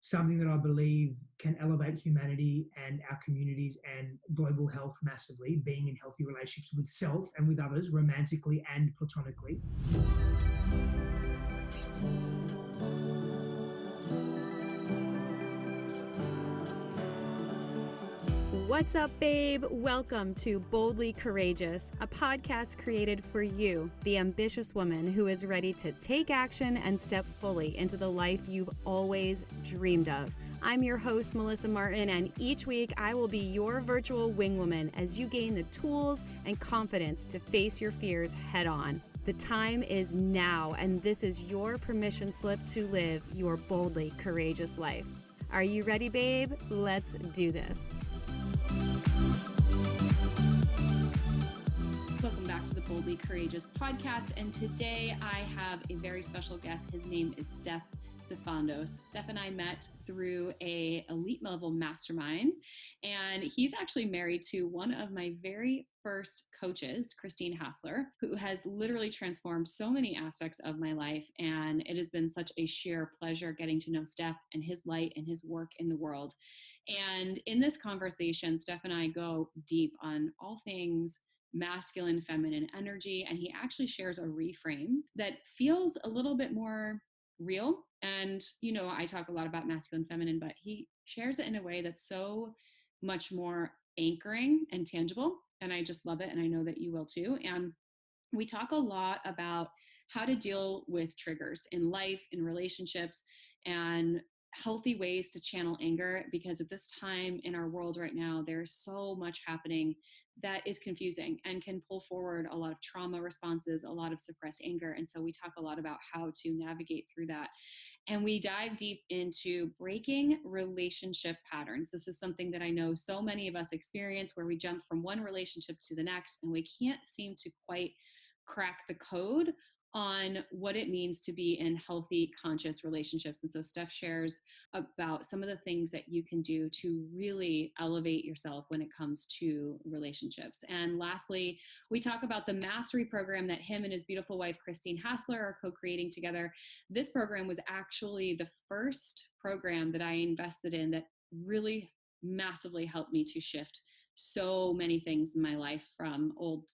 something that I believe can elevate humanity and our communities and global health massively, being in healthy relationships with self and with others, romantically and platonically. What's up, babe? Welcome to Boldly Courageous, a podcast created for you, the ambitious woman who is ready to take action and step fully into the life you've always dreamed of. I'm your host, Melissa Martin, and each week I will be your virtual wingwoman as you gain the tools and confidence to face your fears head on. The time is now, and this is your permission slip to live your boldly courageous life. Are you ready, babe? Let's do this. Welcome back to the Boldly Courageous podcast, and today I have a very special guest. His name is Stefanos. Steph and I met through a elite level mastermind, and he's actually married to one of my very first coaches, Christine Hassler, who has literally transformed so many aspects of my life, and it has been such a sheer pleasure getting to know Steph and his light and his work in the world. And in this conversation, Steph and I go deep on all things masculine, feminine energy, and he actually shares a reframe that feels a little bit more real. And, you know, I talk a lot about masculine, feminine, but he shares it in a way that's so much more anchoring and tangible. And I just love it. And I know that you will too. And we talk a lot about how to deal with triggers in life, in relationships, and healthy ways to channel anger, because at this time in our world right now, there's so much happening that is confusing and can pull forward a lot of trauma responses, a lot of suppressed anger. And so we talk a lot about how to navigate through that. And we dive deep into breaking relationship patterns. This is something that I know so many of us experience, where we jump from one relationship to the next and we can't seem to quite crack the code on what it means to be in healthy, conscious relationships. And so Steph shares about some of the things that you can do to really elevate yourself when it comes to relationships. And lastly, we talk about the mastery program that him and his beautiful wife, Christine Hassler, are co-creating together. This program was actually the first program that I invested in that really massively helped me to shift so many things in my life, from old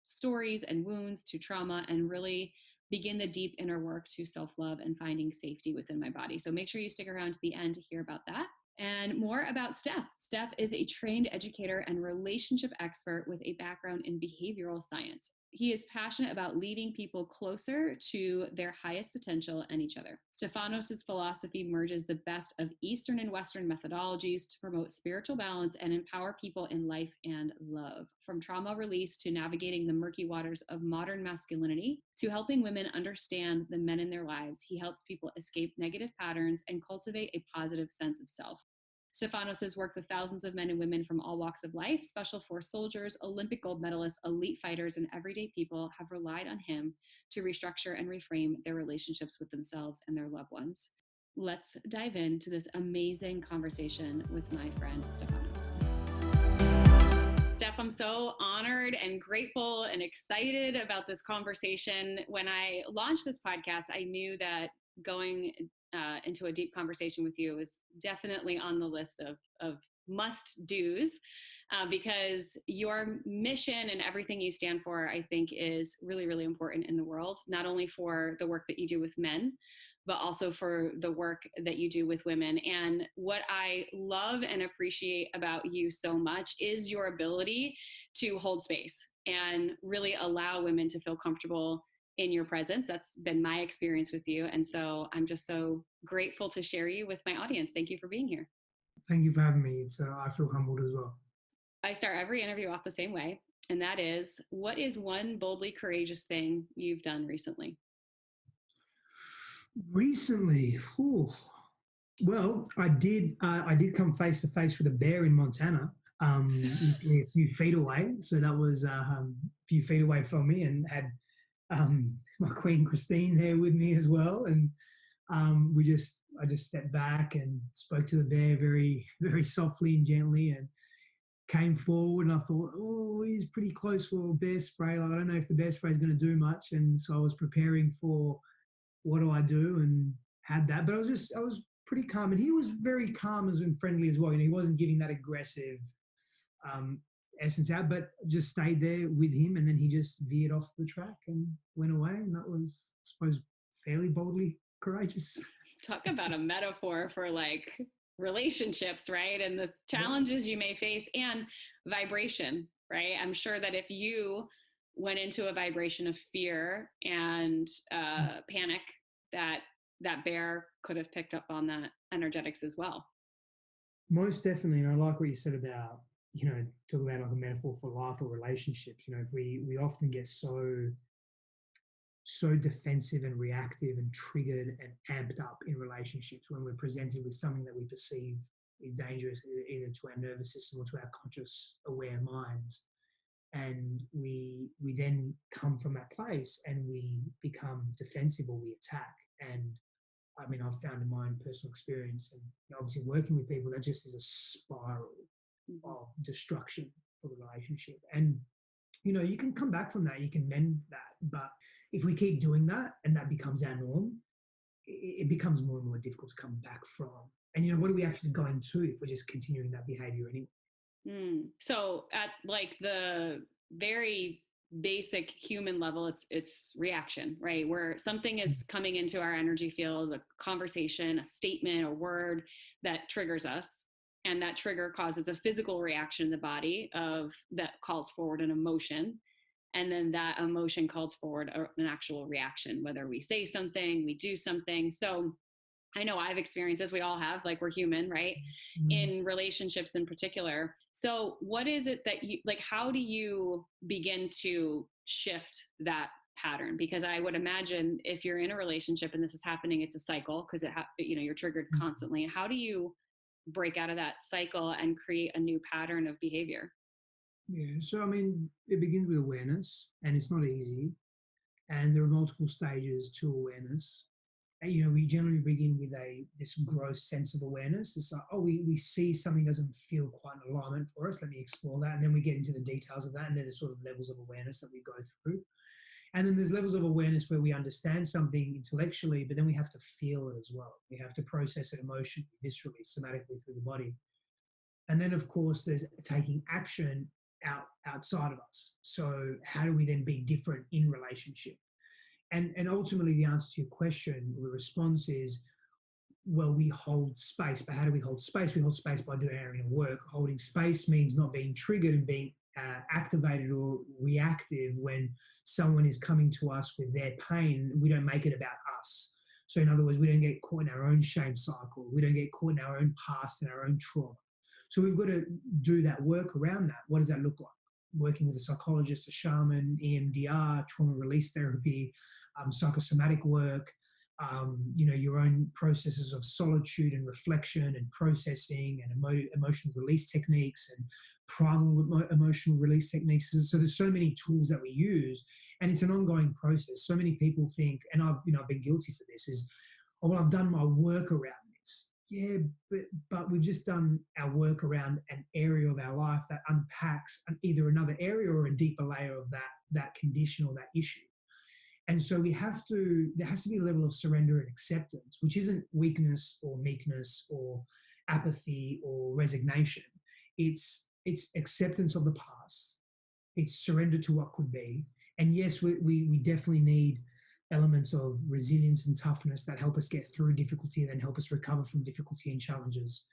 stories and wounds to trauma, and really begin the deep inner work to self-love and finding safety within my body. So make sure you stick around to the end to hear about that. And more about Steph. Steph is a trained educator and relationship expert with a background in behavioral science. He is passionate about leading people closer to their highest potential and each other. Stefanos' philosophy merges the best of Eastern and Western methodologies to promote spiritual balance and empower people in life and love. From trauma release to navigating the murky waters of modern masculinity to helping women understand the men in their lives, he helps people escape negative patterns and cultivate a positive sense of self. Stefanos has worked with thousands of men and women from all walks of life. Special Force soldiers, Olympic gold medalists, elite fighters, and everyday people have relied on him to restructure and reframe their relationships with themselves and their loved ones. Let's dive into this amazing conversation with my friend Stefanos. Steph, I'm so honored and grateful and excited about this conversation. When I launched this podcast, I knew that going into a deep conversation with you is definitely on the list of must-dos, because your mission and everything you stand for, I think, is really, really important in the world, not only for the work that you do with men, but also for the work that you do with women. And what I love and appreciate about you so much is your ability to hold space and really allow women to feel comfortable in your presence. That's been my experience with you. And so I'm just so grateful to share you with my audience. Thank you for being here. Thank you for having me. I feel humbled as well. I start every interview off the same way, and that is, what is one boldly courageous thing you've done recently? Recently, well, I did come face to face with a bear in Montana, literally a few feet away. So that was a few feet away from me, and had my queen Christine there with me as well. And I just stepped back and spoke to the bear very, very softly and gently, and came forward. And I thought, oh, he's pretty close for bear spray. Like, I don't know if the bear spray is going to do much. And so I was preparing for what do I do, and had that. But I was pretty calm, and he was very calm and friendly as well. He wasn't giving that aggressive um, essence out, but just stayed there with him, and then he just veered off the track and went away, and that was, I suppose, fairly boldly courageous. Talk about a metaphor for like relationships, right? And the Yeah. challenges you may face and vibration, right? I'm sure that if you went into a vibration of fear and panic, that bear could have picked up on that energetics as well. Most definitely, and I like what you said about, talk about like a metaphor for life or relationships. If we often get so defensive and reactive and triggered and amped up in relationships when we're presented with something that we perceive is dangerous, either to our nervous system or to our conscious aware minds. And we then come from that place and we become defensive or we attack. And I mean, I've found in my own personal experience and obviously working with people, that just is a spiral of destruction for the relationship. And you can come back from that, you can mend that, but if we keep doing that and that becomes our norm, it becomes more and more difficult to come back from. And what are we actually going to if we're just continuing that behavior anyway? So at like the very basic human level, it's reaction, right? Where something is coming into our energy field, a conversation, a statement, a word that triggers us. And that trigger causes a physical reaction in the body that calls forward an emotion. And then that emotion calls forward an actual reaction, whether we say something, we do something. So I know I've experienced this, we all have, like we're human, right? In relationships in particular. So what is it that you, like, how do you begin to shift that pattern? Because I would imagine if you're in a relationship and this is happening, it's a cycle because you're triggered constantly. How do you break out of that cycle and create a new pattern of behavior? Yeah, so I mean, it begins with awareness, and it's not easy. And there are multiple stages to awareness. And, we generally begin with this gross sense of awareness. It's like, oh, we see something doesn't feel quite in alignment for us. Let me explore that, and then we get into the details of that, and then there's sort of levels of awareness that we go through. And then there's levels of awareness where we understand something intellectually, but then we have to feel it as well. We have to process it emotionally, viscerally, somatically through the body. And then, of course, there's taking action outside of us. So how do we then be different in relationship? And ultimately, the answer to your question, the response is, well, we hold space. But how do we hold space? We hold space by doing our inner work. Holding space means not being triggered and being activated or reactive when someone is coming to us with their pain. We don't make it about us. So in other words, we don't get caught in our own shame cycle. We don't get caught in our own past and our own trauma. So we've got to do that work around that. What does that look like? Working with a psychologist, a shaman, EMDR, trauma release therapy, psychosomatic work, your own processes of solitude and reflection and processing and emotional release techniques and primal emotional release techniques. So there's so many tools that we use, and it's an ongoing process. So many people think, and I've been guilty for this, is, oh, well, I've done my work around this. Yeah, but we've just done our work around an area of our life that unpacks either another area or a deeper layer of that condition or that issue. And so there has to be a level of surrender and acceptance, which isn't weakness or meekness or apathy or resignation. It's acceptance of the past. It's surrender to what could be. And yes, we definitely need elements of resilience and toughness that help us get through difficulty and then help us recover from difficulty and challenges.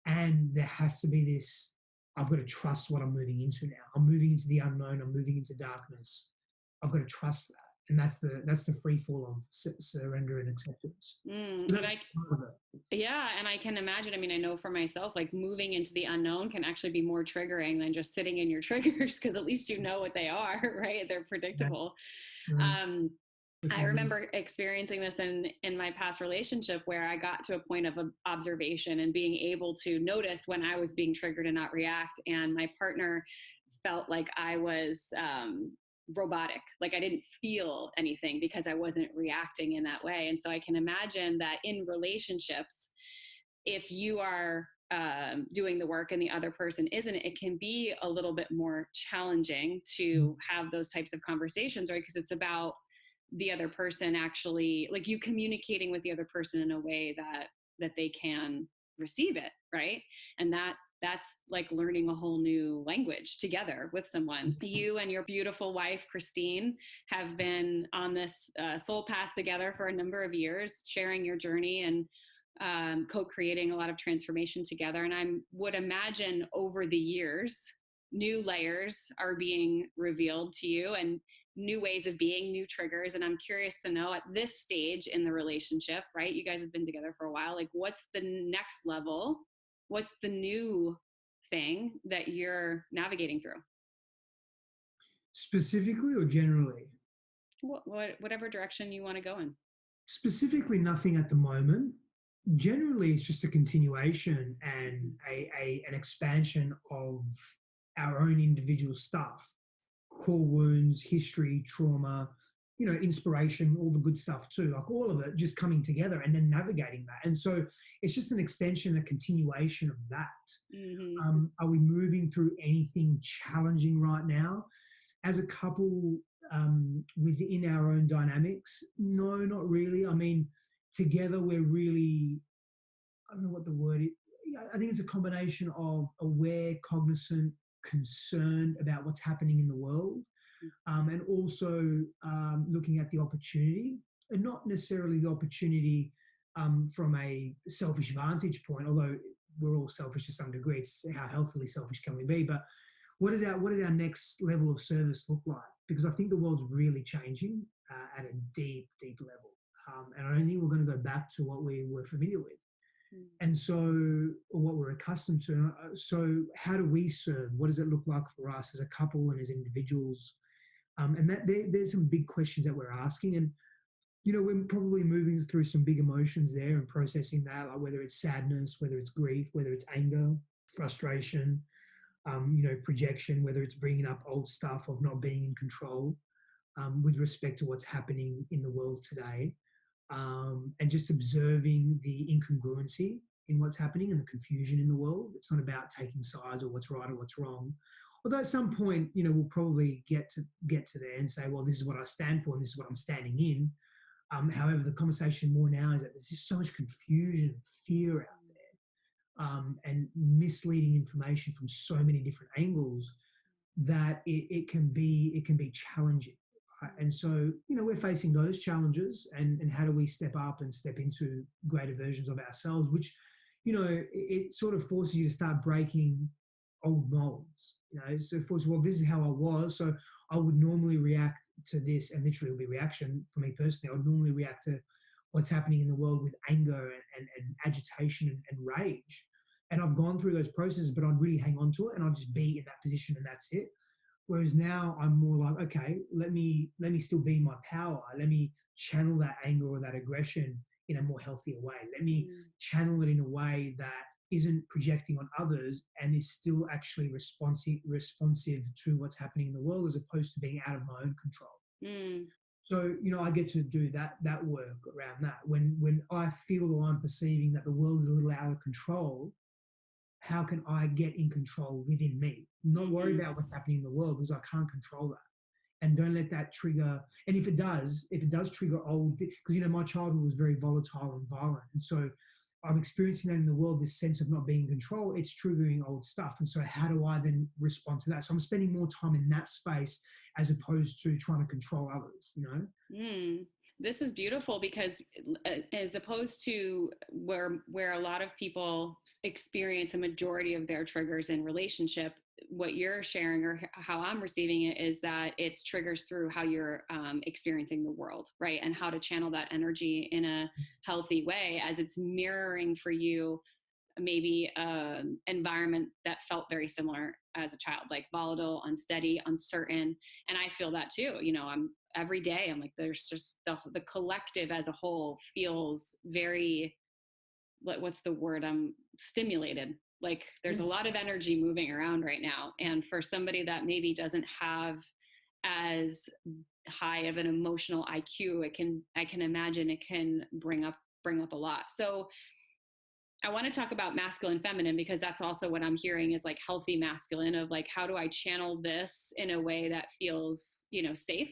And there has to be this, I've got to trust what I'm moving into now. I'm moving into the unknown. I'm moving into darkness. I've got to trust that. And that's the free fall of surrender and acceptance. So yeah, and I can imagine. I mean, I know for myself, like moving into the unknown can actually be more triggering than just sitting in your triggers because at least you know what they are, right? They're predictable. I remember experiencing this in my past relationship where I got to a point of observation and being able to notice when I was being triggered and not react. And my partner felt like I was robotic, like I didn't feel anything because I wasn't reacting in that way. And so I can imagine that in relationships, if you are doing the work and the other person isn't, it can be a little bit more challenging to have those types of conversations, right? Because it's about the other person actually, like you communicating with the other person in a way that they can receive it, right? And that's like learning a whole new language together with someone. You and your beautiful wife, Christine, have been on this soul path together for a number of years, sharing your journey and co-creating a lot of transformation together. And I would imagine over the years, new layers are being revealed to you and new ways of being, new triggers. And I'm curious to know at this stage in the relationship, right? You guys have been together for a while. Like, what's the next level? What's the new thing that you're navigating through? Specifically or generally? Whatever direction you want to go in. Specifically, nothing at the moment. Generally, it's just a continuation and an expansion of our own individual stuff, core wounds, history, trauma, inspiration, all the good stuff too, like all of it just coming together and then navigating that. And so it's just an extension, a continuation of that. Mm-hmm. Are we moving through anything challenging right now? As a couple, within our own dynamics, no, not really. I mean, together we're really, I don't know what the word is. I think it's a combination of aware, cognizant, concerned about what's happening in the world, and also looking at the opportunity, and not necessarily the opportunity from a selfish vantage point, although we're all selfish to some degree. It's how healthily selfish can we be? But what does our next level of service look like? Because I think the world's really changing at a deep, deep level. And I don't think we're going to go back to what we were familiar with. And so, or what we're accustomed to. So, how do we serve? What does it look like for us as a couple and as individuals? And there's some big questions that we're asking. And, we're probably moving through some big emotions there and processing that, like whether it's sadness, whether it's grief, whether it's anger, frustration, projection, whether it's bringing up old stuff of not being in control with respect to what's happening in the world today, and just observing the incongruency in what's happening and the confusion in the world. It's not about taking sides or what's right or what's wrong. Although at some point, we'll probably get to there and say, well, this is what I stand for and this is what I'm standing in. However, the conversation more now is that there's just so much confusion and fear out there, and misleading information from so many different angles that it can be challenging. Right? And so, we're facing those challenges, and how do we step up and step into greater versions of ourselves, which, it sort of forces you to start breaking old molds. So it forces, well, this is how I was, so I would normally react to this, and literally it'll be reaction for me personally. I would normally react to what's happening in the world with anger and agitation and rage. And I've gone through those processes, but I'd really hang on to it and I'd just be in that position and that's it. Whereas now I'm more like, okay, let me still be in my power. Let me channel that anger or that aggression in a more healthier way. Let me channel it in a way that isn't projecting on others and is still actually responsive to what's happening in the world, as opposed to being out of my own control. So, I get to do that work around that. When I feel or I'm perceiving that the world is a little out of control, how can I get in control within me? Not worry about what's happening in the world, because I can't control that. And don't let that trigger. And if it does trigger old, because, my childhood was very volatile and violent. And so I'm experiencing that in the world, this sense of not being in control, it's triggering old stuff. And so how do I then respond to that? So I'm spending more time in that space as opposed to trying to control others, This is beautiful, because as opposed to where a lot of people experience a majority of their triggers in relationship, what you're sharing or how I'm receiving it is that it's triggers through how you're experiencing the world, right? And how to channel that energy in a healthy way, as it's mirroring for you maybe an environment that felt very similar as a child, like volatile, unsteady, uncertain. And I feel that too. Every day I'm like, there's just the collective as a whole feels very, what's the word? I'm stimulated. Like there's a lot of energy moving around right now. And for somebody that maybe doesn't have as high of an emotional IQ, I can imagine it can bring up a lot. So I want to talk about masculine, feminine, because that's also what I'm hearing is like healthy masculine, of like, how do I channel this in a way that feels, safe?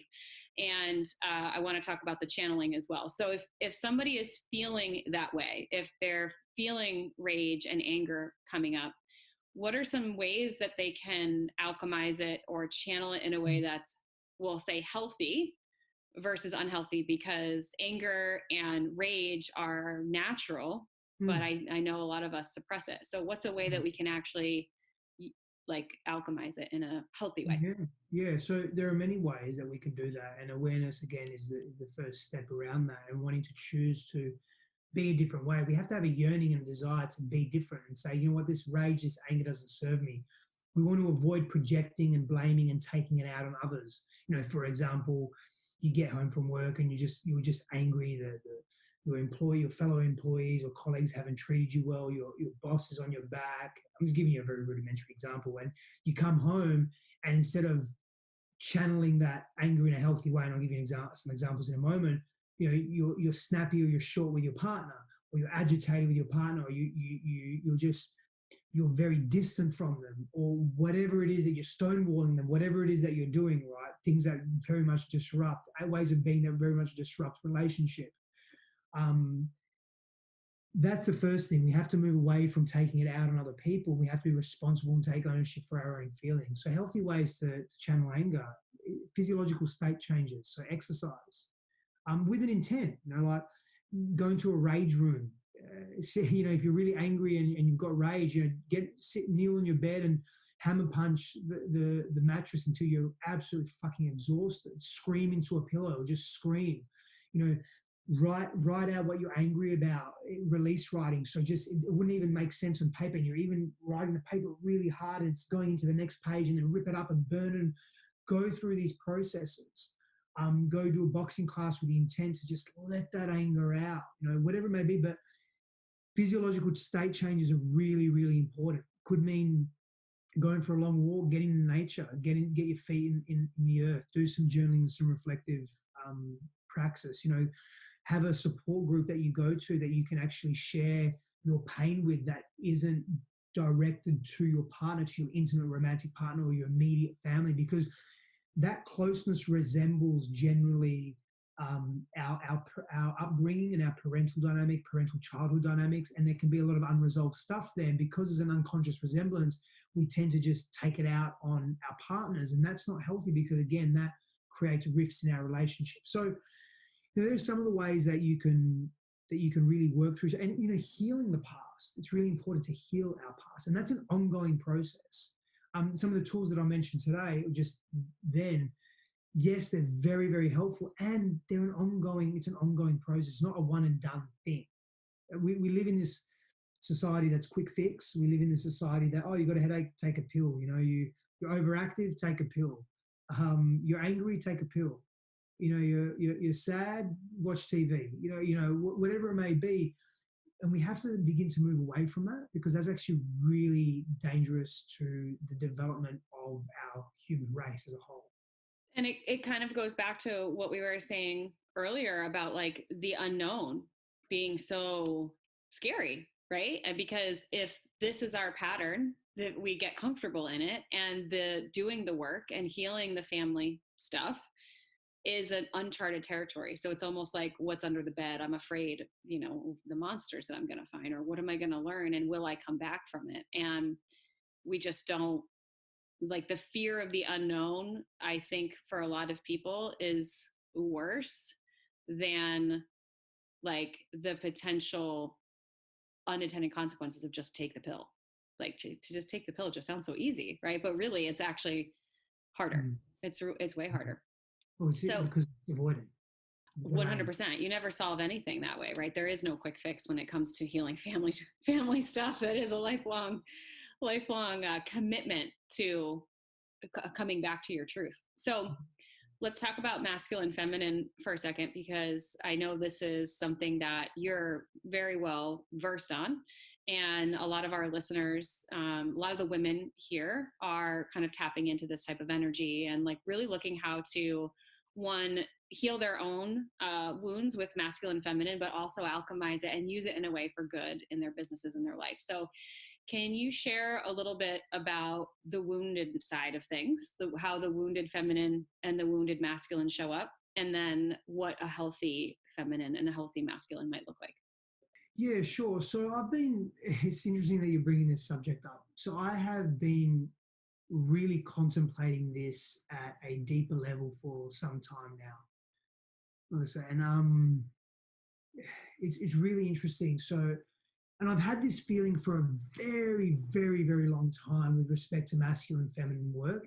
And I want to talk about the channeling as well. So if somebody is feeling that way, if they're feeling rage and anger coming up, what are some ways that they can alchemize it or channel it in a way that's, we'll say, healthy versus unhealthy? Because anger and rage are natural, but I know a lot of us suppress it. So what's a way that we can actually like alchemize it in a healthy way? Yeah. So there are many ways that we can do that, and awareness again is the first step around that, and wanting to choose to be a different way. We have to have a yearning and a desire to be different and say, you know what, this rage, this anger doesn't serve me. We want to avoid projecting and blaming and taking it out on others. You know, for example, you get home from work and you're just angry that your fellow employees or colleagues haven't treated you well, your boss is on your back. I'm just giving you a very rudimentary example. When you come home and instead of channeling that anger in a healthy way, and I'll give you some examples in a moment, you know, you're snappy or you're short with your partner, or you're agitated with your partner, or you're very distant from them, or whatever it is that you're stonewalling them, whatever it is that you're doing, right? Things that very much disrupt, ways of being that very much disrupt relationship. That's the first thing. We have to move away from taking it out on other people. We have to be responsible and take ownership for our own feelings. So healthy ways to channel anger, physiological state changes. So exercise with an intent, you know, like going to a rage room. You know, if you're really angry and you've got rage, you know, kneel in your bed and hammer punch the mattress until you're absolutely fucking exhausted. Scream into a pillow, just scream. You know, write out what you're angry about. Release writing. So just it wouldn't even make sense on paper, and you're even writing the paper really hard, and it's going into the next page, and then rip it up and burn it. And go through these processes. Go do a boxing class with the intent to just let that anger out, you know, whatever it may be. But physiological state changes are really, really important. Could mean going for a long walk, getting in nature, get your feet in the earth, do some journaling, some reflective praxis. You know, have a support group that you go to that you can actually share your pain with, that isn't directed to your partner, to your intimate romantic partner or your immediate family, because that closeness resembles generally our upbringing and our parental childhood dynamics, and there can be a lot of unresolved stuff there. And because there's an unconscious resemblance, we tend to just take it out on our partners, and that's not healthy, because again, that creates rifts in our relationship. So, you know, there's some of the ways that you can really work through, and you know, healing the past. It's really important to heal our past, and that's an ongoing process. Some of the tools that I mentioned today, just then, yes, they're very, very helpful, and they're it's an ongoing process, not a one and done thing. We live in this society that's quick fix. We live in this society that, oh, you got a headache, take a pill. You know, you're overactive, take a pill. You're angry, take a pill. You know, you're sad, watch TV. You know, whatever it may be. And we have to begin to move away from that, because that's actually really dangerous to the development of our human race as a whole. And it kind of goes back to what we were saying earlier about like the unknown being so scary, right? And because if this is our pattern, that we get comfortable in it, and the doing the work and healing the family stuff is an uncharted territory. So it's almost like, what's under the bed? I'm afraid, you know, the monsters that I'm going to find, or what am I going to learn? And will I come back from it? And we just don't, like, the fear of the unknown, I think for a lot of people is worse than like the potential unintended consequences of just take the pill. Like to just take the pill just sounds so easy, right? But really it's actually harder. It's way harder. Well, So because it's avoided. 100%. You never solve anything that way, right? There is no quick fix when it comes to healing family stuff. That is a lifelong commitment to coming back to your truth. So let's talk about masculine, feminine for a second, because I know this is something that you're very well versed on. And a lot of our listeners, a lot of the women here are kind of tapping into this type of energy and like really looking how to, one, heal their own wounds with masculine, feminine, but also alchemize it and use it in a way for good in their businesses and their life. So can you share a little bit about the wounded side of things, how the wounded feminine and the wounded masculine show up and then what a healthy feminine and a healthy masculine might look like. Yeah, sure. So it's interesting that you're bringing this subject up. So I have been really contemplating this at a deeper level for some time now. Melissa. And it's really interesting. So, and I've had this feeling for a very, very, very long time with respect to masculine and feminine work.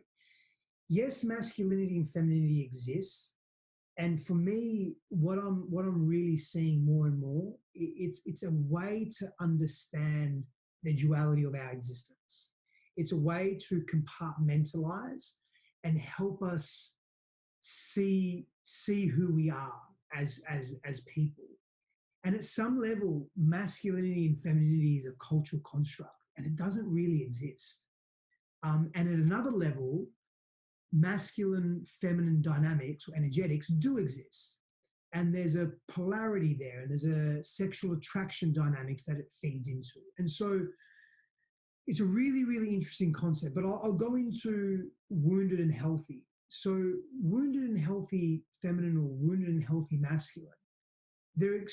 Yes, masculinity and femininity exists. And for me, what I'm really seeing more and more, it's a way to understand the duality of our existence. It's a way to compartmentalize and help us see who we are as people. And at some level, masculinity and femininity is a cultural construct, and it doesn't really exist. And at another level, masculine feminine dynamics or energetics do exist, and there's a polarity there, and there's a sexual attraction dynamics that it feeds into. And so it's a really, really interesting concept. But I'll go into wounded and healthy. So wounded and healthy feminine or wounded and healthy masculine, they're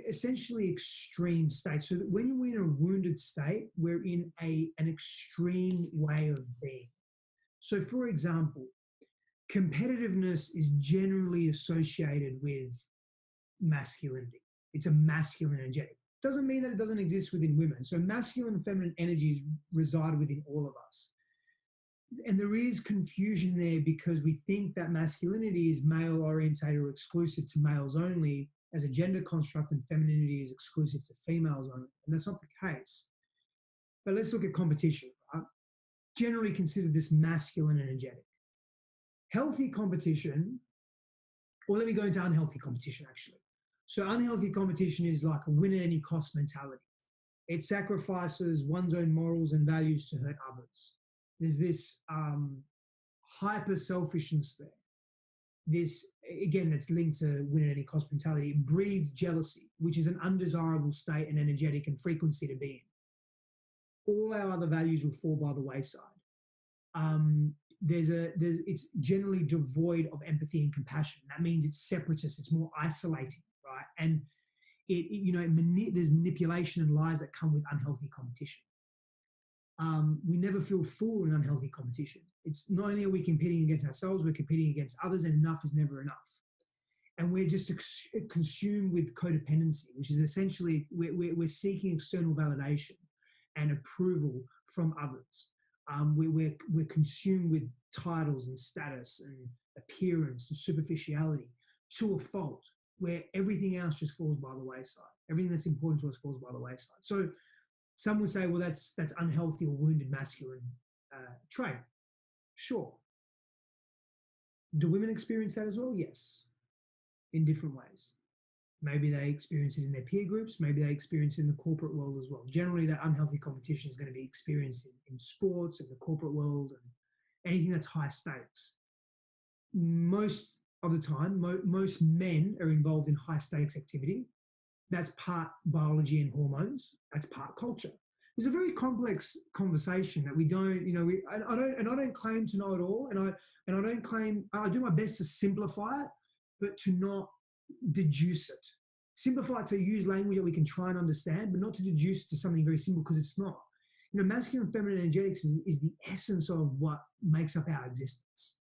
essentially extreme states. So that when we're in a wounded state, we're in an extreme way of being. So for example, competitiveness is generally associated with masculinity. It's a masculine energetic. Doesn't mean that it doesn't exist within women. So masculine and feminine energies reside within all of us. And there is confusion there because we think that masculinity is male orientated or exclusive to males only as a gender construct, and femininity is exclusive to females only. And that's not the case. But let's look at competition. Right? Generally considered this masculine energetic. Healthy competition, or let me go into unhealthy competition actually. So unhealthy competition is like a win at any cost mentality. It sacrifices one's own morals and values to hurt others. There's this hyper selfishness there. This, again, that's linked to win at any cost mentality. It breeds jealousy, which is an undesirable state and energetic and frequency to be in. All our other values will fall by the wayside. It's generally devoid of empathy and compassion. That means it's separatist. It's more isolating, right? And there's manipulation and lies that come with unhealthy competition. We never feel full in unhealthy competition. It's not only are we competing against ourselves, we're competing against others, and enough is never enough. And we're just consumed with codependency, which is essentially we're seeking external validation and approval from others. We're consumed with titles and status and appearance and superficiality to a fault, where everything else just falls by the wayside. Everything that's important to us falls by the wayside. So some would say, well, that's unhealthy or wounded masculine trait. Sure. Do women experience that as well? Yes, in different ways. Maybe they experience it in their peer groups. Maybe they experience it in the corporate world as well. Generally, that unhealthy competition is going to be experienced in sports, in the corporate world, and anything that's high stakes. Most of the time, most men are involved in high stakes activity. That's part biology and hormones. That's part culture. It's a very complex conversation that we don't, I don't claim to know it all, and I don't claim. I do my best to simplify it, but to not deduce it. Simplify it to use language that we can try and understand, but not to deduce it to something very simple, because it's not. Masculine and feminine energetics is the essence of what makes up our existence.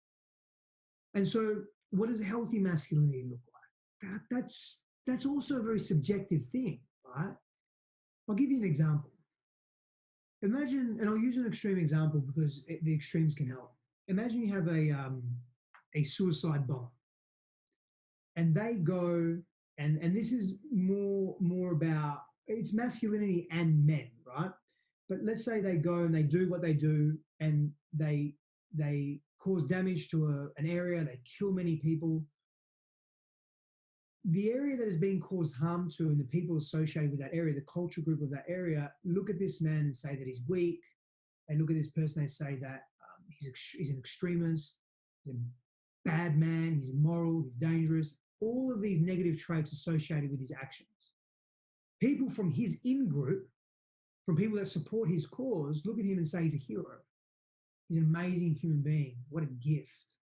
And so, what does a healthy masculinity look like? That's also a very subjective thing, right? I'll give you an example. Imagine, and I'll use an extreme example because the extremes can help. Imagine you have a suicide bomber, and they go, and this is more about, it's masculinity and men, right? But let's say they go and they do what they do, and they cause damage to an area, they kill many people. The area that is being caused harm to, and the people associated with that area, the cultural group of that area, look at this man and say that he's weak. They look at this person, they say that he's an extremist, he's a bad man, he's immoral, he's dangerous. All of these negative traits associated with his actions. People from his in-group, from people that support his cause, look at him and say he's a hero. He's an amazing human being. What a gift.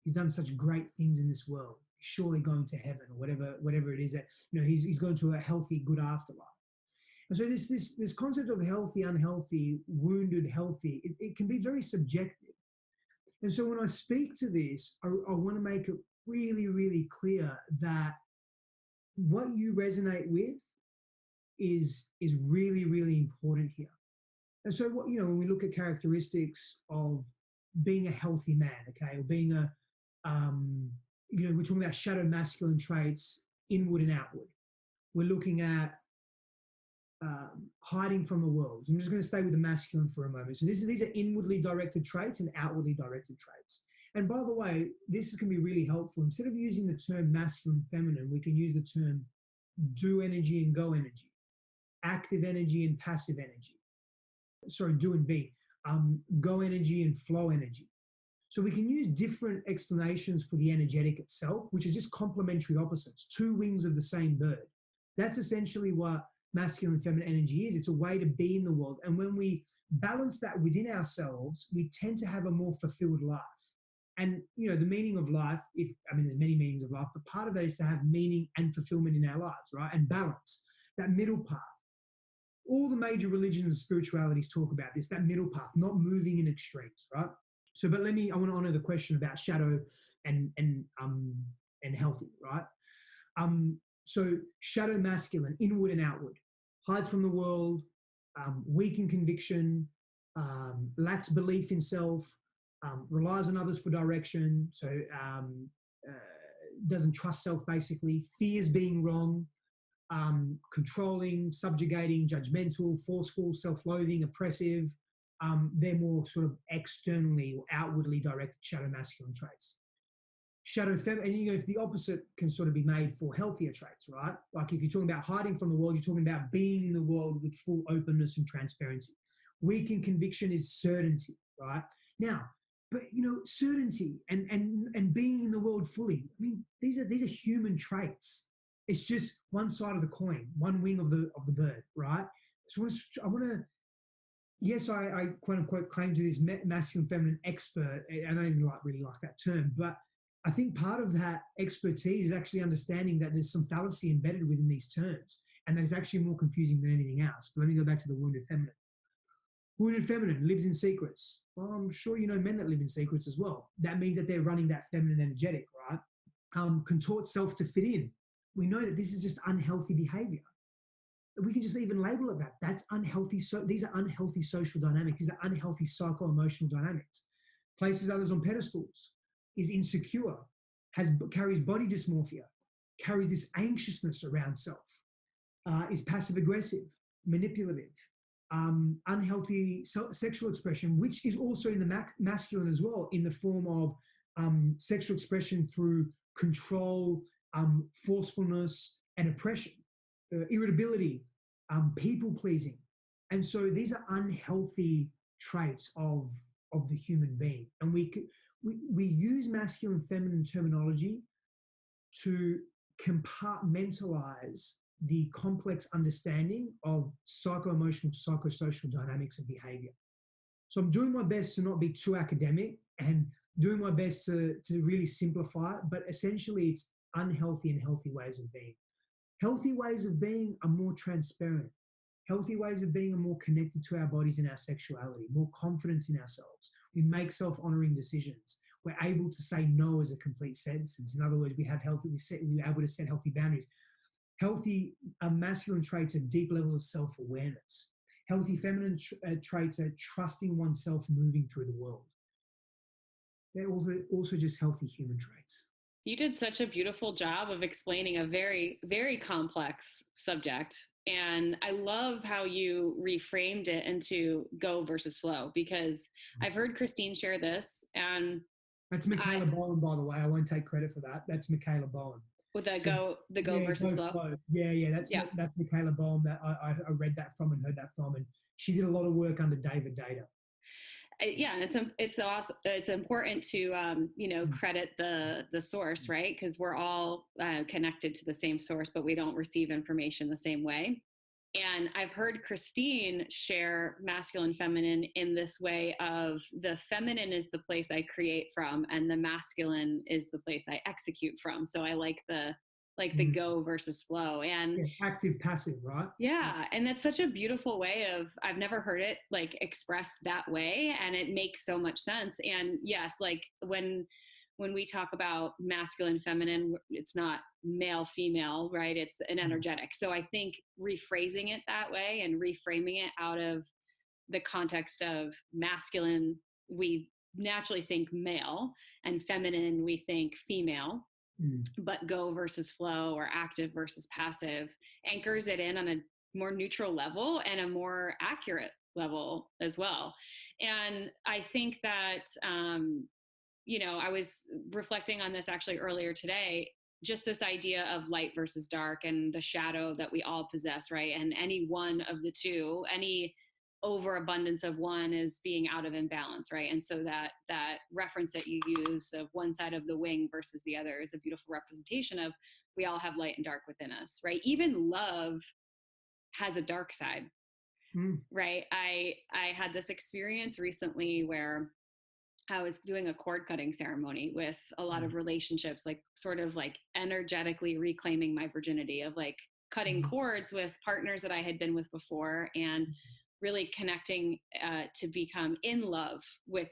He's done such great things in this world. surely going to heaven, or whatever it is that, he's going to a healthy, good afterlife. And so this concept of healthy, unhealthy, wounded, healthy, it can be very subjective. And so when I speak to this, I want to make it really, really clear that what you resonate with is really, really important here. And so when we look at characteristics of being a healthy man, okay, or being we're talking about shadow masculine traits, inward and outward. We're looking at hiding from the world. I'm just going to stay with the masculine for a moment. So these are inwardly directed traits and outwardly directed traits. And by the way, this can be really helpful. Instead of using the term masculine, feminine, we can use the term do energy and go energy, active energy and passive energy. Sorry, do and be, go energy and flow energy. So we can use different explanations for the energetic itself, which are just complementary opposites, two wings of the same bird. That's essentially what masculine and feminine energy is. It's a way to be in the world. And when we balance that within ourselves, we tend to have a more fulfilled life. And, the meaning of life, there's many meanings of life, but part of that is to have meaning and fulfillment in our lives, right? And balance, that middle path. All the major religions and spiritualities talk about this, that middle path, not moving in extremes, right? So, but I want to honor the question about shadow and healthy, right? So shadow masculine, inward and outward, hides from the world, weak in conviction, lacks belief in self, relies on others for direction, so doesn't trust self basically, fears being wrong, controlling, subjugating, judgmental, forceful, self-loathing, oppressive. They're more sort of externally or outwardly directed shadow masculine traits. Shadow feminine, and the opposite can sort of be made for healthier traits, right? Like if you're talking about hiding from the world, you're talking about being in the world with full openness and transparency. Weak in conviction is certainty, right? Now, but certainty and being in the world fully, these are human traits. It's just one side of the coin, one wing of the bird, right? So I want to. Yes, I quote unquote claim to this masculine feminine expert. I don't even really like that term, but I think part of that expertise is actually understanding that there's some fallacy embedded within these terms, and that it's actually more confusing than anything else. But let me go back to the wounded feminine. Wounded feminine lives in secrets. Well, I'm sure you know men that live in secrets as well. That means that they're running that feminine energetic, right? Contort self to fit in. We know that this is just unhealthy behavior. We can just even label it that. That's unhealthy. So these are unhealthy social dynamics. These are unhealthy psycho-emotional dynamics. Places others on pedestals, is insecure, carries body dysmorphia, carries this anxiousness around self, is passive-aggressive, manipulative, unhealthy sexual expression, which is also in the masculine as well, in the form of sexual expression through control, forcefulness, and oppression, irritability, people-pleasing. And so these are unhealthy traits of the human being. And we use masculine and feminine terminology to compartmentalize the complex understanding of psycho-emotional, psychosocial dynamics and behavior. So I'm doing my best to not be too academic and doing my best to really simplify it, but essentially it's unhealthy and healthy ways of being. Healthy ways of being are more transparent. Healthy ways of being are more connected to our bodies and our sexuality, more confidence in ourselves. We make self-honoring decisions. We're able to say no as a complete sentence. In other words, we're able to set healthy boundaries. Healthy masculine traits are deep levels of self-awareness. Healthy feminine traits are trusting oneself moving through the world. They're also just healthy human traits. You did such a beautiful job of explaining a very, very complex subject. And I love how you reframed it into go versus flow, because I've heard Christine share this. And that's Michaela Bowen, by the way. I won't take credit for that. That's Michaela Bowen. With the go versus flow. Yeah. That's Michaela Bowen that I read that from and heard that from. And she did a lot of work under David Data. Yeah, and it's awesome. It's important to credit the source, right? Because we're all connected to the same source, but we don't receive information the same way. And I've heard Christine share masculine feminine in this way of the feminine is the place I create from and the masculine is the place I execute from. So I like the Mm. go versus flow. And Yeah, active, passive, right? yeah, and that's such a beautiful way of I've never heard it like expressed that way and it makes so much sense. And yes, like when we talk about masculine feminine, it's not male female, right? It's an Mm. energetic. So I think rephrasing it that way and reframing it out of the context of masculine, we naturally think male, and feminine we think female, Mm. but go versus flow or active versus passive anchors it in on a more neutral level and a more accurate level as well. And I think that, I was reflecting on this actually earlier today, just this idea of light versus dark and the shadow that we all possess, right? And any one of the two, any overabundance of one is being out of imbalance, right? And so that reference that you use of one side of the wing versus the other is a beautiful representation of we all have light and dark within us, right? Even love has a dark side, Mm. right? I had this experience recently where I was doing a cord cutting ceremony with a lot Mm. of relationships, like sort of like energetically reclaiming my virginity of like cutting Mm. cords with partners that I had been with before and really connecting to become in love with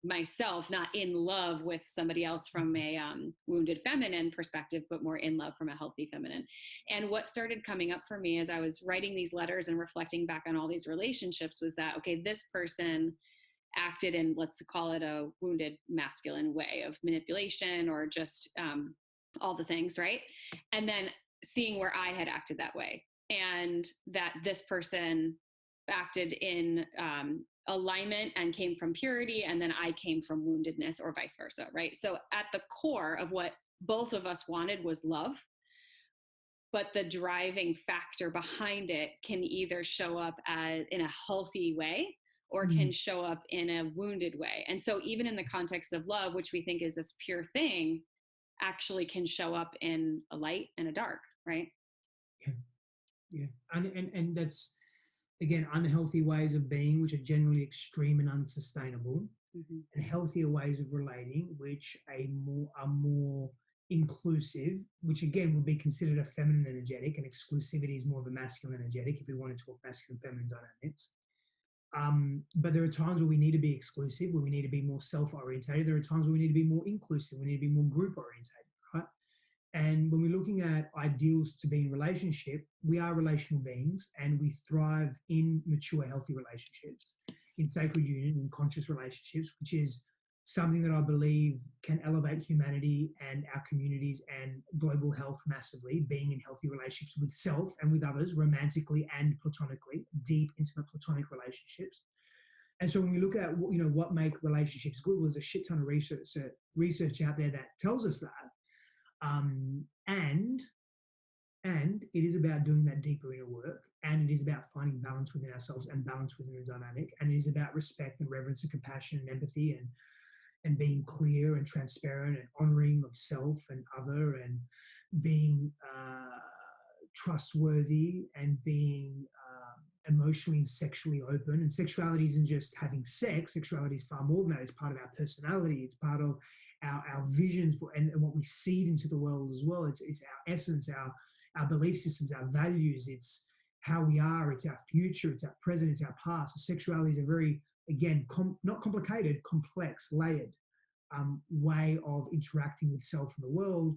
myself, not in love with somebody else from a wounded feminine perspective, but more in love from a healthy feminine. And what started coming up for me as I was writing these letters and reflecting back on all these relationships was that, okay, this person acted in, let's call it a wounded masculine way of manipulation or just all the things, right? And then seeing where I had acted that way and that this person acted in alignment and came from purity, and then I came from woundedness or vice versa, right? So at the core of what both of us wanted was love, but the driving factor behind it can either show up as in a healthy way or can Mm. show up in a wounded way. And so even in the context of love, which we think is this pure thing, actually can show up in a light and a dark, right? Yeah, yeah, and that's again unhealthy ways of being, which are generally extreme and unsustainable, Mm-hmm. and healthier ways of relating, which are more inclusive, which again would be considered a feminine energetic, and exclusivity is more of a masculine energetic if we want to talk masculine feminine dynamics. But there are times where we need to be exclusive, where we need to be more self-orientated. There are times where we need to be more inclusive, we need to be more group-orientated, right? And when we're looking at ideals to be in relationship, we are relational beings and we thrive in mature, healthy relationships, in sacred union, in conscious relationships, which is something that I believe can elevate humanity and our communities and global health massively, being in healthy relationships with self and with others, romantically and platonically, deep, intimate platonic relationships. And so when we look at what make relationships good, well, there's a shit ton of research out there that tells us that. Um, and and it is about doing that deeper inner work, and it is about finding balance within ourselves and balance within the dynamic, and it is about respect and reverence and compassion and empathy and being clear and transparent and honoring of self and other and being trustworthy and being emotionally and sexually open. And sexuality isn't just having sex. Sexuality is far more than that. It's part of our personality. It's part of our visions for, and what we seed into the world as well. It's our essence, our belief systems, our values. It's how we are. It's our future. It's our present. It's our past. So sexuality is a very, again, not complicated, complex, layered way of interacting with self and the world.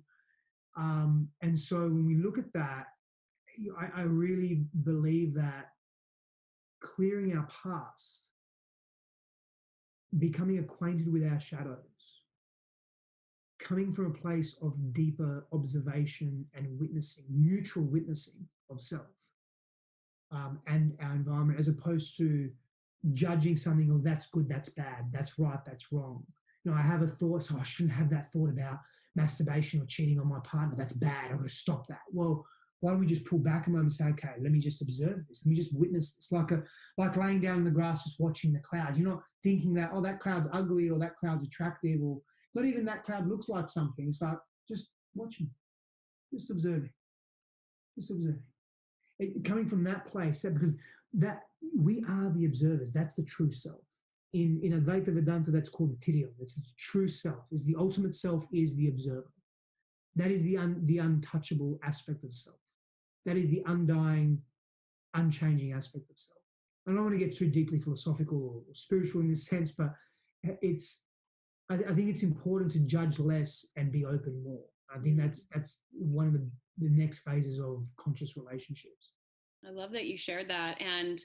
And so when we look at that, I really believe that clearing our past, becoming acquainted with our shadows, coming from a place of deeper observation and witnessing, mutual witnessing of self and our environment, as opposed to judging something, oh, that's good, that's bad, that's right, that's wrong. I have a thought, so I shouldn't have that thought about masturbation or cheating on my partner. That's bad. I've got to stop that. Well, why don't we just pull back a moment and say, okay, let me just observe this. Let me just witness this. Like laying down in the grass, just watching the clouds. You're not thinking that, oh, that cloud's ugly or that cloud's attractive or not even that cloud looks like something. It's like just watching, just observing, just observing. Coming from that place, because that we are the observers. That's the true self. In Advaita Vedanta, that's called the Tiriya. It's the true self. Is the ultimate self is the observer. That is the untouchable aspect of self. That is the undying, unchanging aspect of self. I don't want to get too deeply philosophical or spiritual in this sense, but it's. I think it's important to judge less and be open more. I think that's one of the next phases of conscious relationships. I love that you shared that. And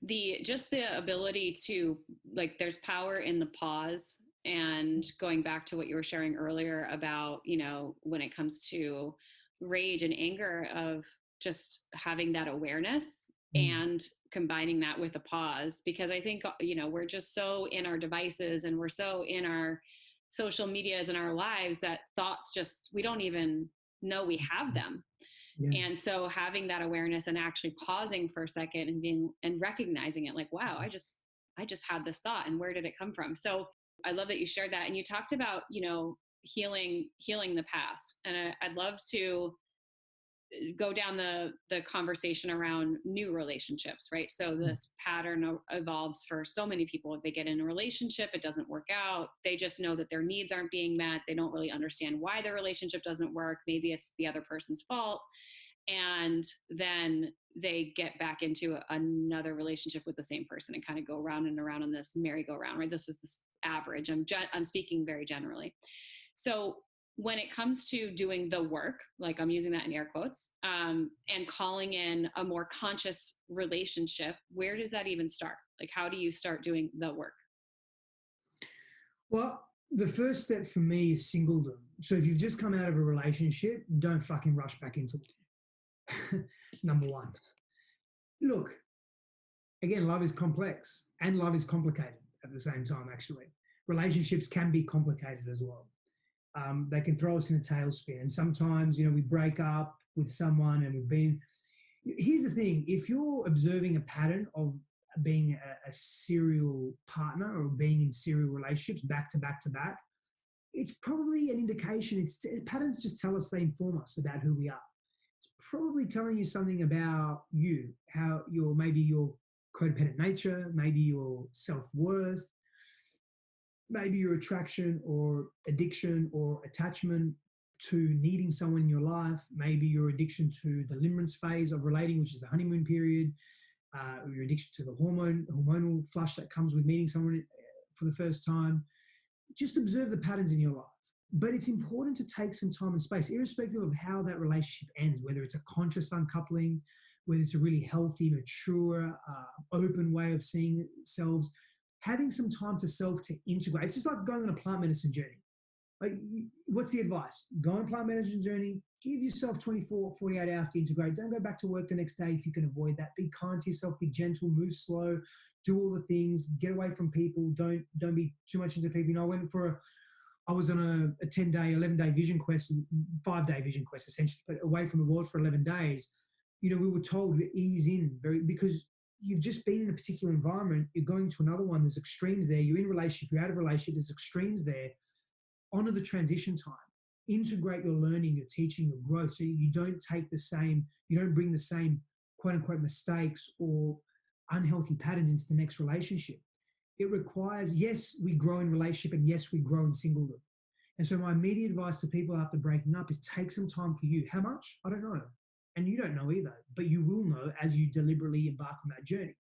the ability to, like, there's power in the pause. And going back to what you were sharing earlier about, when it comes to rage and anger, of just having that awareness and combining that with a pause. Because I think, we're just so in our devices and we're so in our social medias and our lives that thoughts we don't even know we have them. Yeah. And so having that awareness and actually pausing for a second and recognizing it, like, wow, I just had this thought, and where did it come from? So I love that you shared that. And you talked about, healing the past. And I'd love to go down the conversation around new relationships, right? So this pattern evolves for so many people. If they get in a relationship, it doesn't work out. They just know that their needs aren't being met. They don't really understand why their relationship doesn't work. Maybe it's the other person's fault. And then they get back into another relationship with the same person and kind of go around and around on this merry-go-round, right? This is this average. I'm speaking very generally. So when it comes to doing the work, like I'm using that in air quotes, and calling in a more conscious relationship, where does that even start? Like, how do you start doing the work? Well, the first step for me is singledom. So if you've just come out of a relationship, don't fucking rush back into it. Number one. Look, again, love is complex and love is complicated at the same time, actually. Relationships can be complicated as well. They can throw us in a tailspin. And sometimes, we break up with someone and here's the thing, if you're observing a pattern of being a serial partner or being in serial relationships back to back to back, it's probably an indication. Patterns just tell us, they inform us about who we are. It's probably telling you something about you, how maybe your codependent nature, maybe your self-worth, maybe your attraction or addiction or attachment to needing someone in your life, maybe your addiction to the limerence phase of relating, which is the honeymoon period, or your addiction to the hormonal flush that comes with meeting someone for the first time. Just observe the patterns in your life. But it's important to take some time and space, irrespective of how that relationship ends, whether it's a conscious uncoupling, whether it's a really healthy, mature, open way of seeing selves. Having some time to integrate. It's just like going on a plant medicine journey. Like, what's the advice? Go on a plant medicine journey. Give yourself 24, 48 hours to integrate. Don't go back to work the next day if you can avoid that. Be kind to yourself. Be gentle. Move slow. Do all the things. Get away from people. Don't be too much into people. I was on a 10-day, 11-day vision quest, 5-day vision quest essentially, but away from the world for 11 days. We were told to ease in because you've just been in a particular environment, you're going to another one, there's extremes there, you're in a relationship, you're out of a relationship, there's extremes there. Honor the transition time. Integrate your learning, your teaching, your growth, so you don't bring the same quote unquote mistakes or unhealthy patterns into the next relationship. It requires, yes, we grow in relationship and yes, we grow in singledom. And so my immediate advice to people after breaking up is take some time for you. How much? I don't know. And you don't know either, but you will know as you deliberately embark on that journey.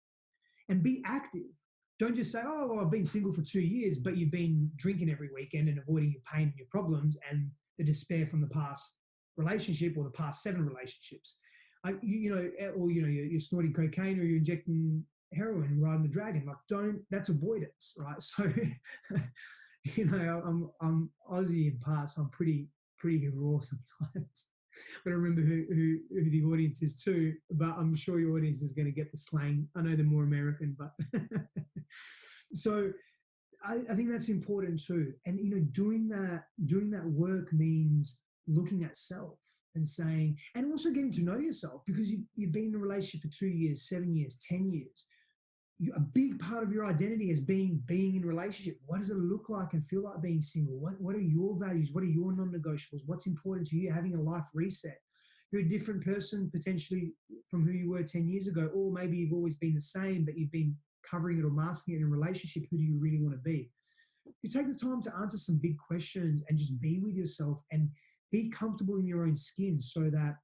And be active. Don't just say, oh, well, I've been single for 2 years, but you've been drinking every weekend and avoiding your pain and your problems and the despair from the past relationship or the past 7 relationships. You're snorting cocaine or you're injecting heroin and riding the dragon. That's avoidance, right? So, I'm Aussie in parts. I'm pretty raw sometimes. I don't remember who the audience is too, but I'm sure your audience is going to get the slang. I know they're more American, but so I think that's important too. And doing that work means looking at self and saying, and also getting to know yourself, because you've been in a relationship for 2 years, 7 years, 10 years. A big part of your identity is being in a relationship. What does it look like and feel like being single? What are your values? What are your non-negotiables? What's important to you? Having a life reset. you're a different person potentially from who you were 10 years ago, or maybe you've always been the same, but you've been covering it or masking it in a relationship. Who do you really want to be? You take the time to answer some big questions and just be with yourself and be comfortable in your own skin, so that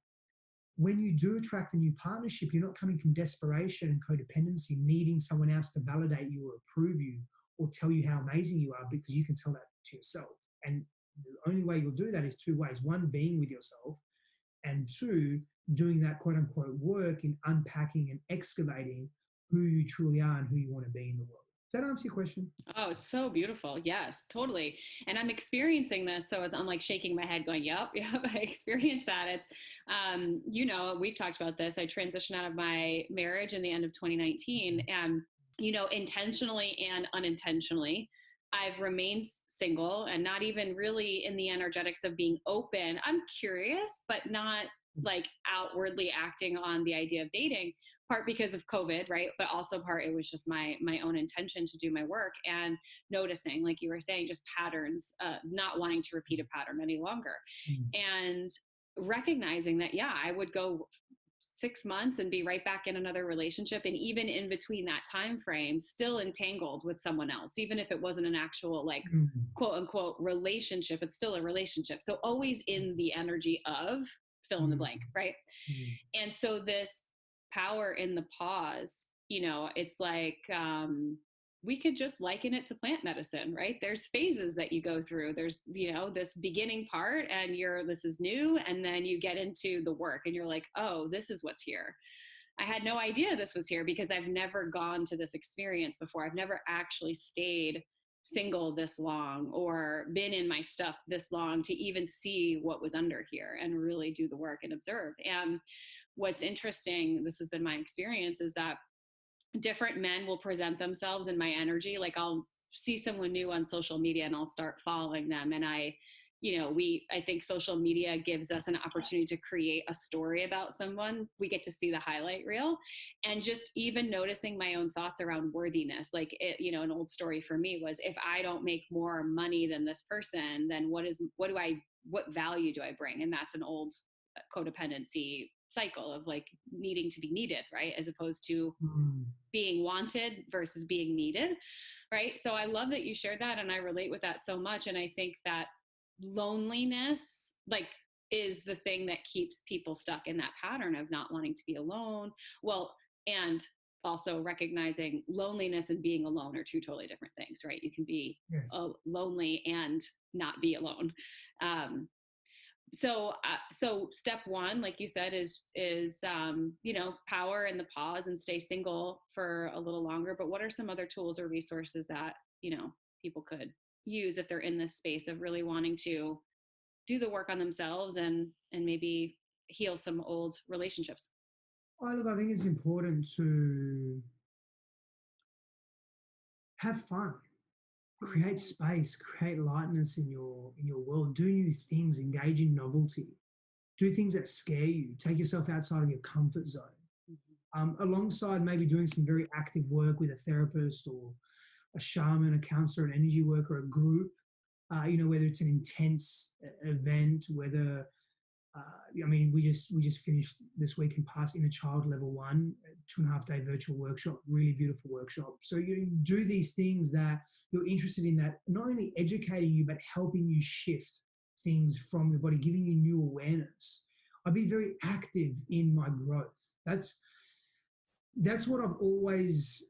when you do attract a new partnership, you're not coming from desperation and codependency, needing someone else to validate you or approve you or tell you how amazing you are, because you can tell that to yourself. And the only way you'll do that is two ways: one, being with yourself, and two, doing that quote unquote work in unpacking and excavating who you truly are and who you want to be in the world. Does that answer your question? Oh, it's so beautiful. Yes, totally. And I'm experiencing this. So I'm like shaking my head going, yep, yep, I experienced that. It's, we've talked about this. I transitioned out of my marriage in the end of 2019 and, intentionally and unintentionally, I've remained single and not even really in the energetics of being open. I'm curious, but not like outwardly acting on the idea of dating, part because of COVID, right? But also part, it was just my own intention to do my work and noticing, like you were saying, just patterns, not wanting to repeat a pattern any longer. And recognizing that, yeah, I would go 6 months and be right back in another relationship, and even in between that time frame still entangled with someone else, even if it wasn't an actual like quote unquote relationship, it's still a relationship, so always in the energy of fill in the blank, right? And so this power in the pause, it's like we could just liken it to plant medicine, right? There's phases that you go through. There's, this beginning part and this is new. And then you get into the work and you're like, oh, this is what's here. I had no idea this was here because I've never gone to this experience before. I've never actually stayed single this long or been in my stuff this long to even see what was under here and really do the work and observe. And what's interesting, this has been my experience, is that different men will present themselves in my energy. Like I'll see someone new on social media and I'll start following them. And I think social media gives us an opportunity to create a story about someone. We get to see the highlight reel, and just even noticing my own thoughts around worthiness. Like an old story for me was, if I don't make more money than this person, then what value do I bring? And that's an old codependency cycle of like needing to be needed, right? As opposed to being wanted versus being needed, right? So I love that you shared that, and I relate with that so much. And I think that loneliness like is the thing that keeps people stuck in that pattern of not wanting to be alone. Well, and also recognizing loneliness and being alone are two totally different things, right? You can be lonely and not be alone. So step one, like you said, is power in the pause and stay single for a little longer. But what are some other tools or resources that people could use if they're in this space of really wanting to do the work on themselves and maybe heal some old relationships? Look, I think it's important to have fun, create space, create lightness in your world, do new things, engage in novelty, do things that scare you, take yourself outside of your comfort zone. Alongside maybe doing some very active work with a therapist or a shaman, a counselor, an energy worker, a group, whether it's an intense event, whether, we just finished this week and past Inner Child Level 1, 2.5-day virtual workshop, really beautiful workshop. So you do these things that you're interested in, that not only educating you, but helping you shift things from your body, giving you new awareness. I'll be very active in my growth. That's what I've always,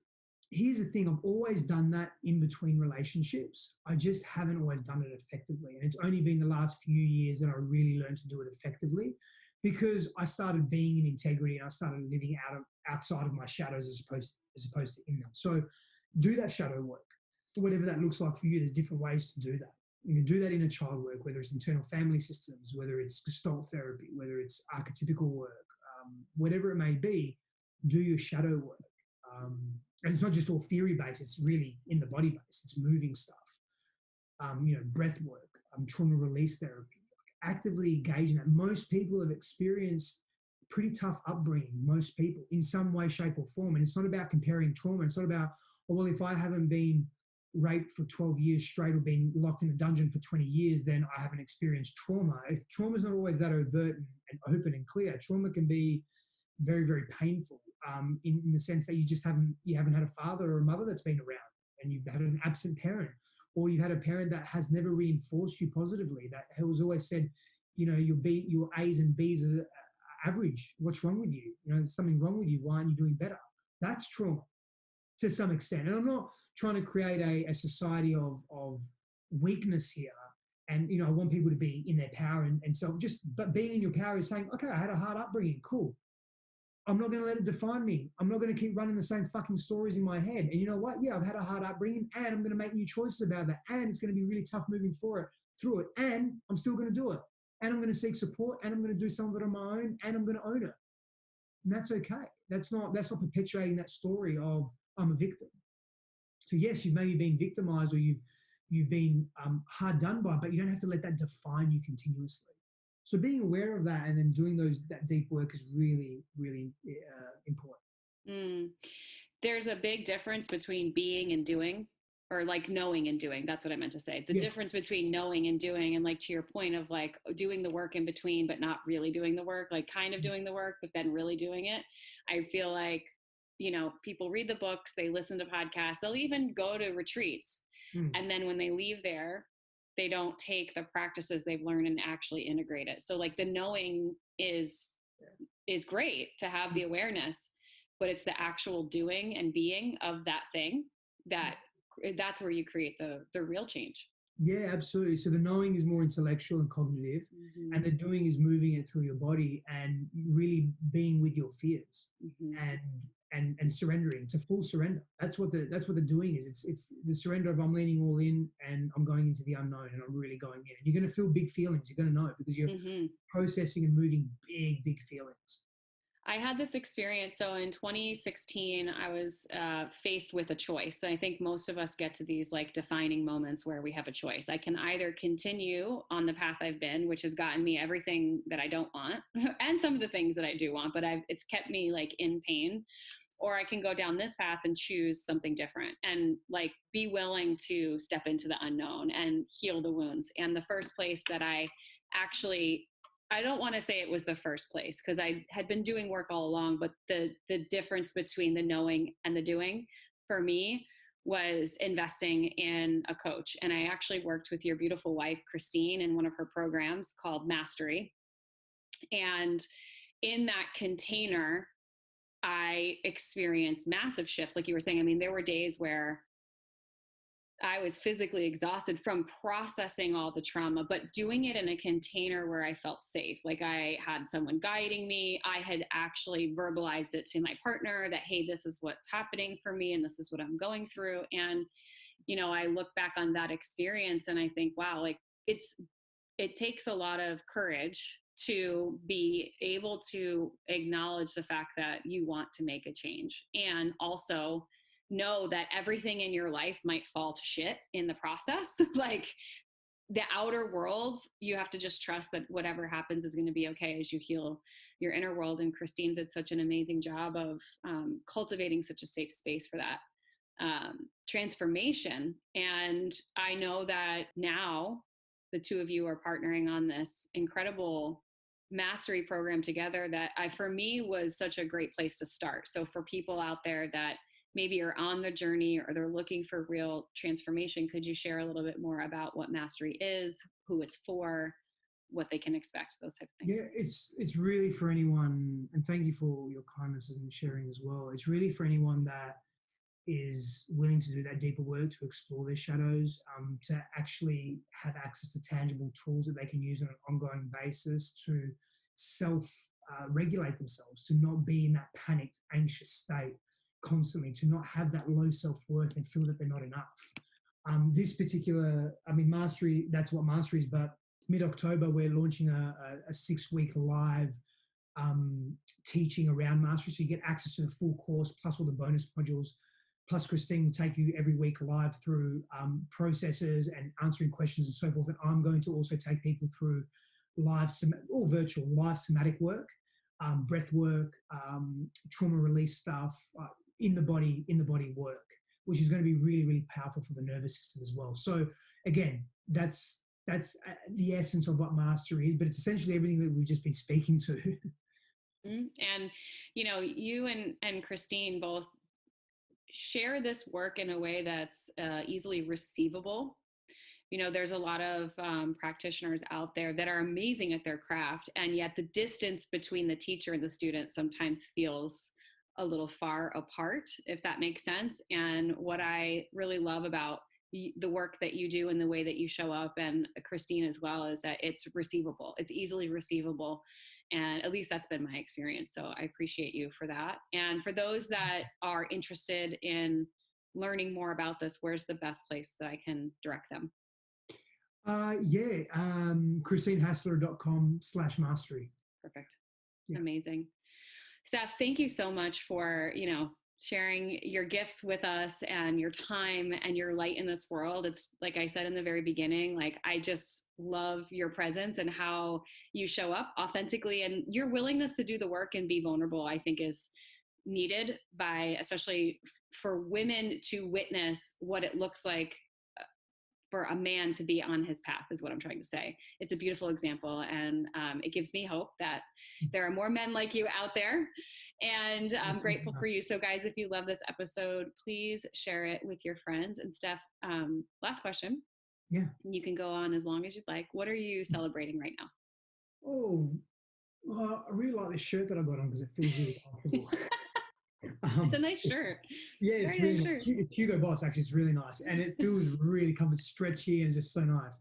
here's the thing, I've always done that in between relationships. I just haven't always done it effectively. And it's only been the last few years that I really learned to do it effectively, because I started being in integrity and I started living outside of my shadows as opposed to in them. So do that shadow work, whatever that looks like for you. There's different ways to do that. You can do that in a child work, whether it's internal family systems, whether it's Gestalt therapy, whether it's archetypical work, whatever it may be. Do your shadow work. And it's not just all theory based, it's really in the body based, it's moving stuff. Breath work, trauma release therapy, actively engage in that. Most people have experienced pretty tough upbringing, most people, in some way, shape or form. And it's not about comparing trauma. It's not about, oh, well, if I haven't been raped for 12 years straight or been locked in a dungeon for 20 years, then I haven't experienced trauma. Trauma is not always that overt and open and clear. Trauma can be very, very painful, in the sense that you haven't had a father or a mother that's been around, and you've had an absent parent, or you've had a parent that has never reinforced you positively, that has always said, your A's and B's are average. What's wrong with you? There's something wrong with you. Why aren't you doing better? That's trauma to some extent. And I'm not trying to create a society of weakness here. And, I want people to be in their power. And so but being in your power is saying, okay, I had a hard upbringing. Cool. I'm not going to let it define me. I'm not going to keep running the same fucking stories in my head. And you know what? Yeah, I've had a hard upbringing, and I'm going to make new choices about that. And it's going to be really tough moving through it. And I'm still going to do it. And I'm going to seek support, and I'm going to do some of it on my own, and I'm going to own it. And that's okay. That's not perpetuating that story of I'm a victim. So yes, you've maybe been victimized, or you've been hard done by, but you don't have to let that define you continuously. So being aware of that and then doing that deep work is really, really important. There's a big difference between being and doing, or like knowing and doing. That's what I meant to say. The difference between knowing and doing, and like to your point of like doing the work in between, but not really doing the work, like kind of doing the work, but then really doing it. I feel like, people read the books, they listen to podcasts, they'll even go to retreats. And then when they leave there, they don't take the practices they've learned and actually integrate it. So like the knowing is great to have the awareness, but it's the actual doing and being of that thing that's where you create the real change. Yeah, absolutely. So the knowing is more intellectual and cognitive, and the doing is moving it through your body and really being with your fears, and surrendering to full surrender. That's what the doing is. It's the surrender of I'm leaning all in and I'm going into the unknown and I'm really going in. And you're going to feel big feelings. You're going to know it because you're processing and moving big feelings. I had this experience. So in 2016, I was faced with a choice. I think most of us get to these like defining moments where we have a choice. I can either continue on the path I've been, which has gotten me everything that I don't want and some of the things that I do want, but it's kept me like in pain. Or I can go down this path and choose something different and like be willing to step into the unknown and heal the wounds. And the first place that I don't want to say it was the first place because I had been doing work all along, but the difference between the knowing and the doing for me was investing in a coach. And I actually worked with your beautiful wife, Christine, in one of her programs called Mastery. And in that container, I experienced massive shifts. Like you were saying, I mean, there were days where I was physically exhausted from processing all the trauma, but doing it in a container where I felt safe. Like I had someone guiding me. I had actually verbalized it to my partner that, hey, this is what's happening for me and this is what I'm going through. And, I look back on that experience and I think, wow, like it takes a lot of courage to be able to acknowledge the fact that you want to make a change and also know that everything in your life might fall to shit in the process. Like the outer world, you have to just trust that whatever happens is going to be okay as you heal your inner world. And Christine did such an amazing job of cultivating such a safe space for that transformation. And I know that now the two of you are partnering on this incredible mastery program together that for me was such a great place to start. So for people out there that maybe are on the journey or they're looking for real transformation, could you share a little bit more about what mastery is, who it's for, what they can expect, those types of things? Yeah, it's really for anyone, and thank you for your kindness and sharing as well. It's really for anyone that is willing to do that deeper work, to explore their shadows, to actually have access to tangible tools that they can use on an ongoing basis to self-regulate themselves, to not be in that panicked, anxious state constantly, to not have that low self-worth and feel that they're not enough. This particular, Mastery, that's what Mastery is, but mid-October, we're launching a 6-week live teaching around Mastery. So you get access to the full course, plus all the bonus modules. Plus, Christine will take you every week live through processes and answering questions and so forth. And I'm going to also take people through virtual live somatic work, breath work, trauma release stuff, in the body work. which is going to be really, really powerful for the nervous system as well. So again, that's the essence of what mastery is, but it's essentially everything that we've just been speaking to. And, you and Christine both share this work in a way that's easily receivable. There's a lot of practitioners out there that are amazing at their craft, and yet the distance between the teacher and the student sometimes feels a little far apart, if that makes sense. And what I really love about the work that you do and the way that you show up, and Christine as well, is that it's receivable. It's easily receivable. And at least that's been my experience. So I appreciate you for that. And for those that are interested in learning more about this, where's the best place that I can direct them? ChristineHassler.com/mastery. Perfect. Yeah. Amazing. Steph, thank you so much for, sharing your gifts with us and your time and your light in this world. It's like I said in the very beginning, like I just love your presence and how you show up authentically, and your willingness to do the work and be vulnerable, I think is needed by, especially for women to witness what it looks like for a man to be on his path, is what I'm trying to say. It's a beautiful example, and it gives me hope that there are more men like you out there, and I'm grateful for you. So guys, if you love this episode, please share it with your friends. And Steph, last question. Yeah. You can go on as long as you'd like. What are you celebrating right now? Oh, well, I really like this shirt that I got on because it feels really comfortable. It's a nice shirt. Yeah, it's Very really nice nice. It's Hugo Boss, actually. It's really nice. And it feels really comfortable, stretchy, and just so nice.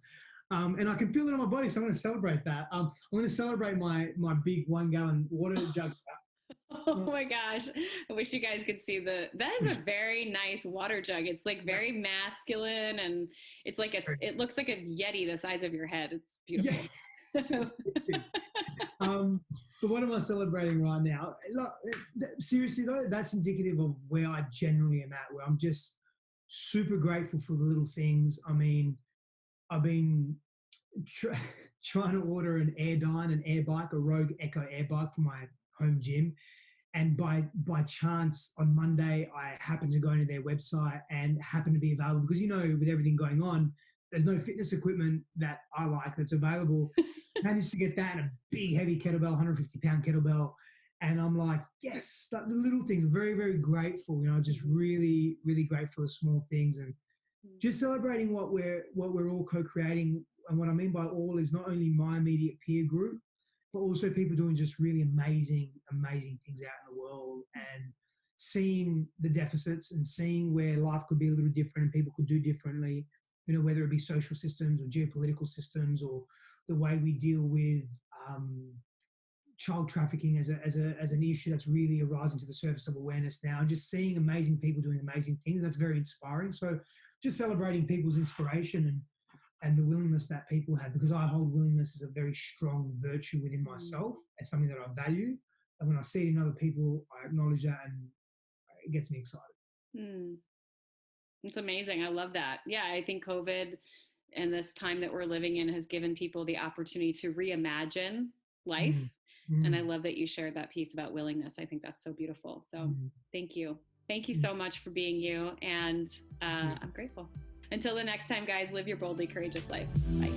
And I can feel it on my body, so I'm going to celebrate that. I'm going to celebrate my big 1 gallon water jug. Oh my gosh. I wish you guys could see that is a very nice water jug. It's like very masculine, and it's like it looks like a Yeti the size of your head. It's beautiful. Yeah. But what am I celebrating right now? Look, seriously though, that's indicative of where I generally am at, where I'm just super grateful for the little things. I mean, I've been trying to order an Airdyne, an air bike, a Rogue Echo air bike for my home gym. And by chance on Monday, I happened to go into their website and happened to be available because, with everything going on, there's no fitness equipment that I like that's available. Managed to get that and a big heavy kettlebell, 150-pound kettlebell. And I'm like, yes, the little things, very, very grateful, just really, really grateful for the small things, and just celebrating what we're all co-creating. And what I mean by all is not only my immediate peer group, but also people doing just really amazing, amazing things out in the world, and seeing the deficits and seeing where life could be a little different and people could do differently, whether it be social systems or geopolitical systems, or the way we deal with child trafficking as an issue that's really arising to the surface of awareness now, and just seeing amazing people doing amazing things. That's very inspiring. So just celebrating people's inspiration and the willingness that people have, because I hold willingness as a very strong virtue within myself and something that I value. And when I see it in other people, I acknowledge that, and it gets me excited. It's amazing. I love that. Yeah, I think COVID and this time that we're living in has given people the opportunity to reimagine life. And I love that you shared that piece about willingness. I think that's so beautiful. So thank you. Thank you so much for being you. And I'm grateful. Until the next time, guys, live your boldly courageous life. Bye.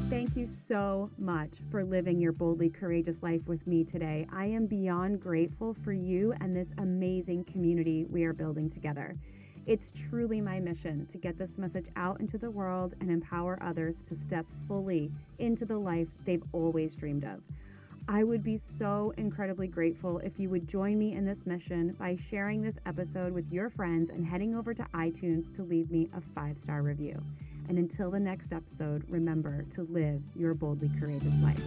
Thank you so much for living your boldly courageous life with me today. I am beyond grateful for you and this amazing community we are building together. It's truly my mission to get this message out into the world and empower others to step fully into the life they've always dreamed of. I would be so incredibly grateful if you would join me in this mission by sharing this episode with your friends and heading over to iTunes to leave me a 5-star review. And until the next episode, remember to live your boldly courageous life.